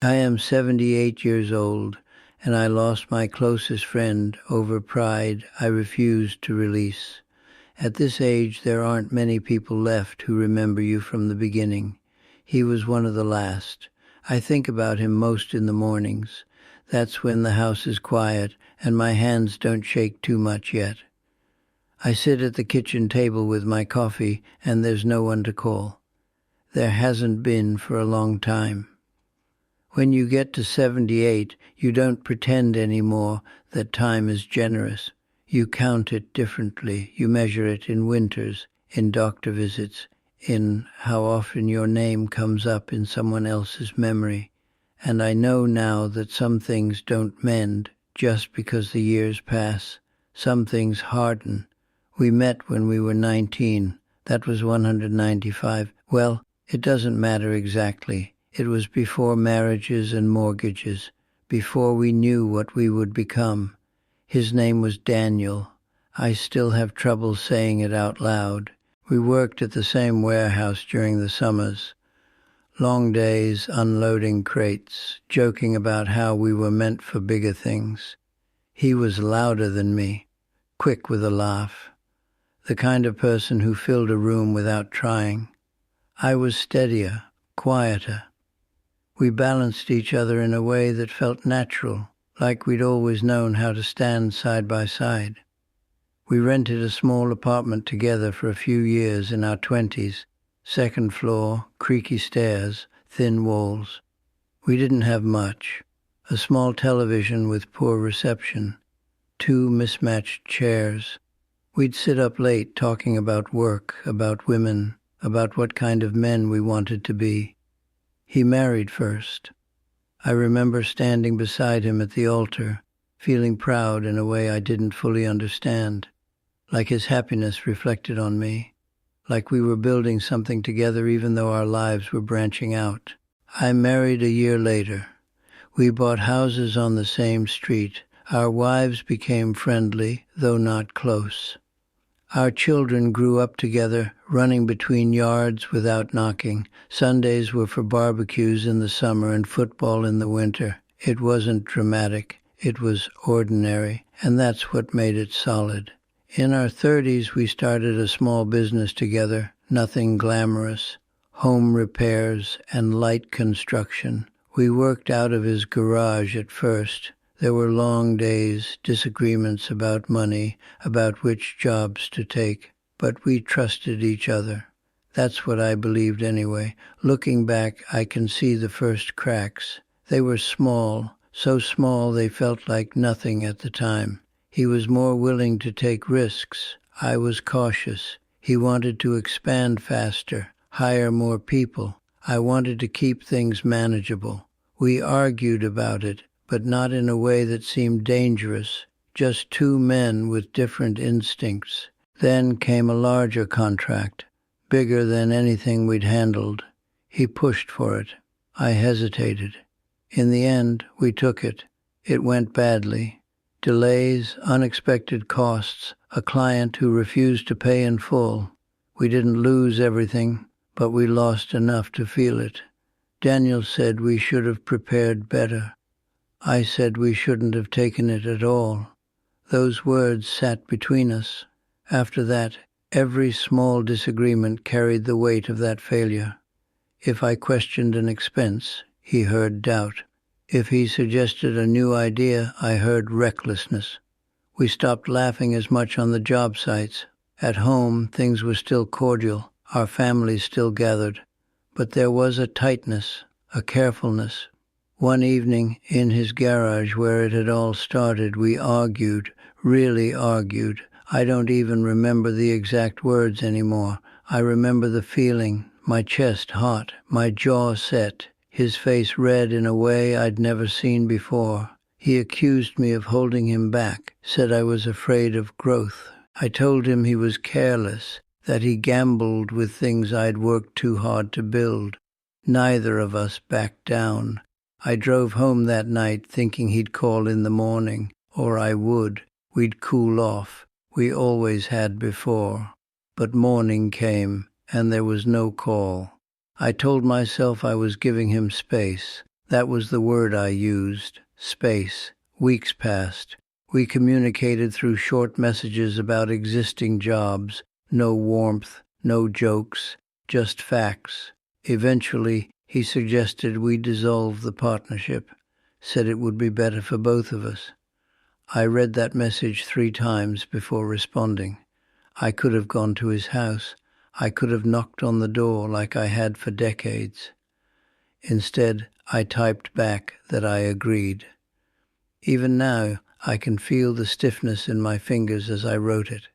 I am 78 years old, and I lost my closest friend over pride I refused to release. At this age, there aren't many people left who remember you from the beginning. He was one of the last. I think about him most in the mornings. That's when the house is quiet and my hands don't shake too much yet. I sit at the kitchen table with my coffee and there's no one to call. There hasn't been for a long time. When you get to 78, you don't pretend anymore that time is generous. You count it differently. You measure it in winters, in doctor visits, in how often your name comes up in someone else's memory. And I know now that some things don't mend just because the years pass. Some things harden. We met when we were 19. That was 195. Well, it doesn't matter exactly. It was before marriages and mortgages, before we knew what we would become. His name was Daniel. I still have trouble saying it out loud. We worked at the same warehouse during the summers. Long days unloading crates, joking about how we were meant for bigger things. He was louder than me, quick with a laugh. The kind of person who filled a room without trying. I was steadier, quieter. We balanced each other in a way that felt natural, like we'd always known how to stand side by side. We rented a small apartment together for a few years in our 20s, second floor, creaky stairs, thin walls. We didn't have much. A small television with poor reception, 2 mismatched chairs. We'd sit up late talking about work, about women, about what kind of men we wanted to be. He married first. I remember standing beside him at the altar, feeling proud in a way I didn't fully understand, like his happiness reflected on me, like we were building something together even though our lives were branching out. I married a year later. We bought houses on the same street. Our wives became friendly, though not close. Our children grew up together, running between yards without knocking. Sundays were for barbecues in the summer and football in the winter. It wasn't dramatic. It was ordinary, and that's what made it solid. In our 30s, we started a small business together, nothing glamorous. Home repairs and light construction. We worked out of his garage at first. There were long days, disagreements about money, about which jobs to take, but we trusted each other. That's what I believed anyway. Looking back, I can see the first cracks. They were small, so small they felt like nothing at the time. He was more willing to take risks. I was cautious. He wanted to expand faster, hire more people. I wanted to keep things manageable. We argued about it, but not in a way that seemed dangerous, just 2 men with different instincts. Then came a larger contract, bigger than anything we'd handled. He pushed for it. I hesitated. In the end, we took it. It went badly. Delays, unexpected costs, a client who refused to pay in full. We didn't lose everything, but we lost enough to feel it. Daniel said we should have prepared better. I said we shouldn't have taken it at all. Those words sat between us. After that, every small disagreement carried the weight of that failure. If I questioned an expense, he heard doubt. If he suggested a new idea, I heard recklessness. We stopped laughing as much on the job sites. At home, things were still cordial. Our families still gathered. But there was a tightness, a carefulness. One evening, in his garage where it had all started, we argued, really argued. I don't even remember the exact words anymore. I remember the feeling, my chest hot, my jaw set, his face red in a way I'd never seen before. He accused me of holding him back, said I was afraid of growth. I told him he was careless, that he gambled with things I'd worked too hard to build. Neither of us backed down. I drove home that night thinking he'd call in the morning, or I would. We'd cool off. We always had before. But morning came, and there was no call. I told myself I was giving him space, That was the word I used. Space. Weeks passed. We communicated through short messages about existing jobs. No warmth, no jokes, just facts. Eventually, he suggested we dissolve the partnership, said it would be better for both of us. I read that message 3 times before responding. I could have gone to his house. I could have knocked on the door like I had for decades. Instead, I typed back that I agreed. Even now, I can feel the stiffness in my fingers as I wrote it.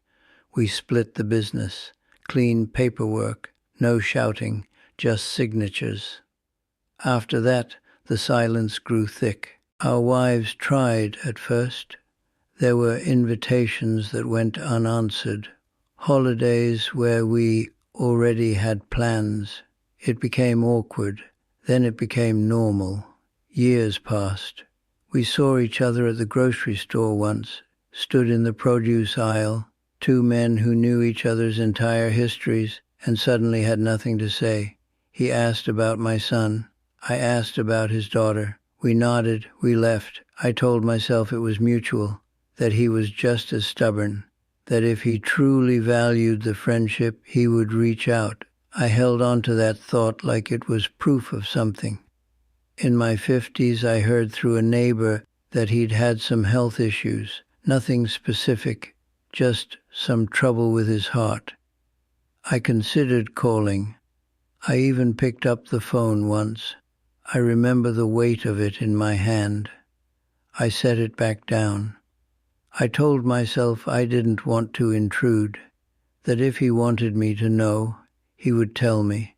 We split the business. Clean paperwork. No shouting, just signatures. After that, the silence grew thick. Our wives tried at first. There were invitations that went unanswered. Holidays where we already had plans. It became awkward. Then it became normal. Years passed. We saw each other at the grocery store once, stood in the produce aisle, 2 men who knew each other's entire histories and suddenly had nothing to say. He asked about my son. I asked about his daughter. We nodded, we left. I told myself it was mutual, that he was just as stubborn, that if he truly valued the friendship, he would reach out. I held on to that thought like it was proof of something. In my 50s, I heard through a neighbor that he'd had some health issues, nothing specific, just some trouble with his heart. I considered calling. I even picked up the phone once. I remember the weight of it in my hand. I set it back down. I told myself I didn't want to intrude, that if he wanted me to know, he would tell me.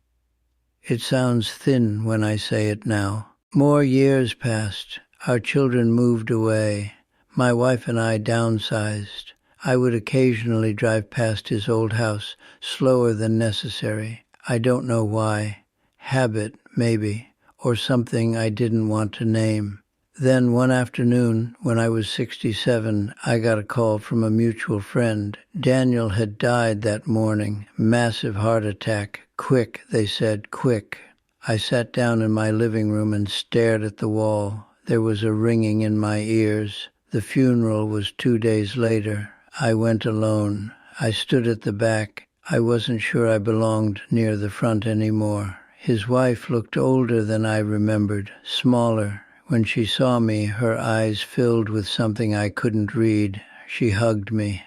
It sounds thin when I say it now. More years passed. Our children moved away. My wife and I downsized. I would occasionally drive past his old house, slower than necessary. I don't know why. Habit, maybe, or something I didn't want to name. Then one afternoon, when I was 67, I got a call from a mutual friend. Daniel had died that morning, massive heart attack. Quick, they said, quick. I sat down in my living room and stared at the wall. There was a ringing in my ears. The funeral was 2 days later. I went alone. I stood at the back. I wasn't sure I belonged near the front anymore. His wife looked older than I remembered, smaller. When she saw me, her eyes filled with something I couldn't read. She hugged me.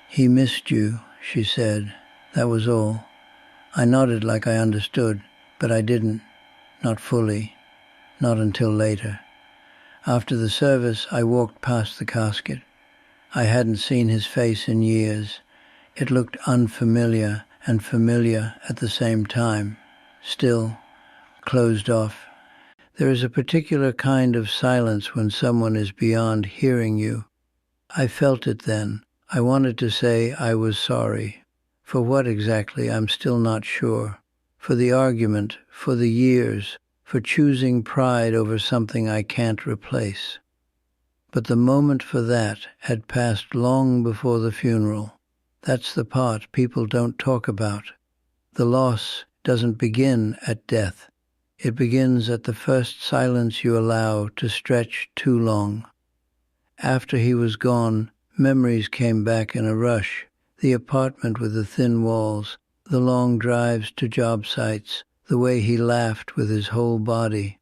"He missed you," she said. That was all. I nodded like I understood, but I didn't. Not fully. Not until later. After the service, I walked past the casket. I hadn't seen his face in years. It looked unfamiliar and familiar at the same time. Still, closed off. There is a particular kind of silence when someone is beyond hearing you. I felt it then. I wanted to say I was sorry. For what exactly, I'm still not sure. For the argument, for the years, for choosing pride over something I can't replace. But the moment for that had passed long before the funeral. That's the part people don't talk about. The loss doesn't begin at death. It begins at the first silence you allow to stretch too long. After he was gone, memories came back in a rush. The apartment with the thin walls, the long drives to job sites, the way he laughed with his whole body.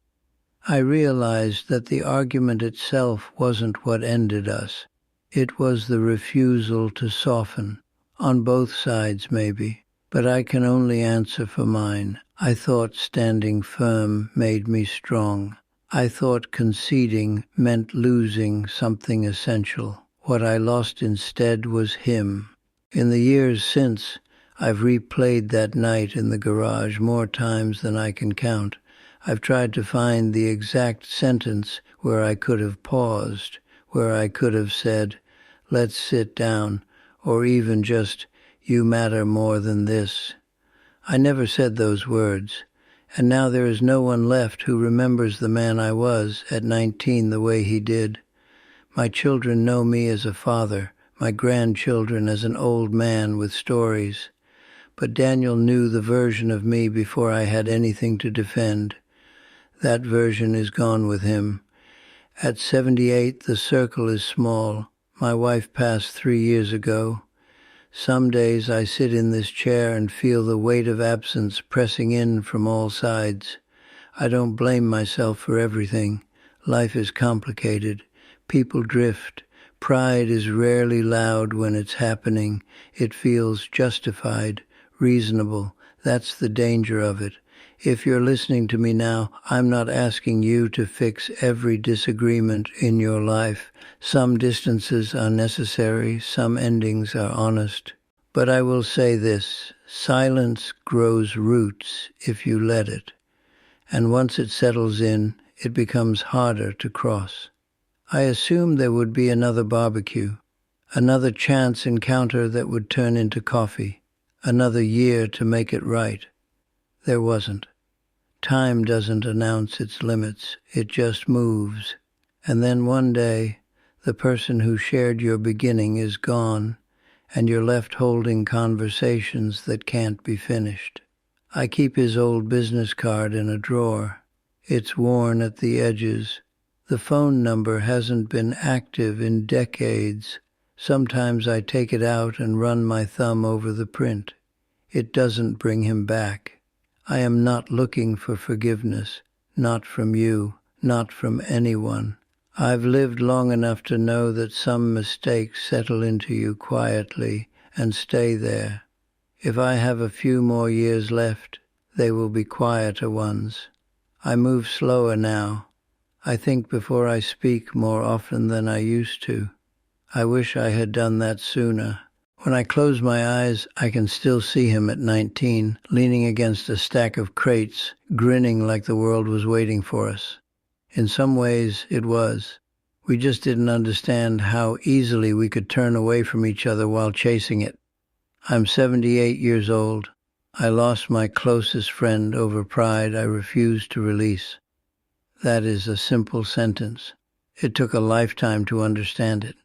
I realized that the argument itself wasn't what ended us. It was the refusal to soften, on both sides maybe, but I can only answer for mine. I thought standing firm made me strong. I thought conceding meant losing something essential. What I lost instead was him. In the years since, I've replayed that night in the garage more times than I can count. I've tried to find the exact sentence where I could have paused, where I could have said, "Let's sit down," or even just, "You matter more than this." I never said those words, and now there is no one left who remembers the man I was at 19 the way he did. My children know me as a father, my grandchildren as an old man with stories. But Daniel knew the version of me before I had anything to defend. That version is gone with him. At 78, the circle is small. My wife passed 3 years ago. Some days I sit in this chair and feel the weight of absence pressing in from all sides. I don't blame myself for everything. Life is complicated. People drift. Pride is rarely loud when it's happening. It feels justified, reasonable. That's the danger of it. If you're listening to me now, I'm not asking you to fix every disagreement in your life. Some distances are necessary, some endings are honest. But I will say this, silence grows roots if you let it. And once it settles in, it becomes harder to cross. I assumed there would be another barbecue, another chance encounter that would turn into coffee, another year to make it right. There wasn't. Time doesn't announce its limits, it just moves. And then one day, the person who shared your beginning is gone, and you're left holding conversations that can't be finished. I keep his old business card in a drawer. It's worn at the edges. The phone number hasn't been active in decades. Sometimes I take it out and run my thumb over the print. It doesn't bring him back. I am not looking for forgiveness, not from you, not from anyone. I've lived long enough to know that some mistakes settle into you quietly and stay there. If I have a few more years left, they will be quieter ones. I move slower now. I think before I speak more often than I used to. I wish I had done that sooner. When I close my eyes, I can still see him at 19, leaning against a stack of crates, grinning like the world was waiting for us. In some ways, it was. We just didn't understand how easily we could turn away from each other while chasing it. I'm 78 years old. I lost my closest friend over pride I refused to release. That is a simple sentence. It took a lifetime to understand it.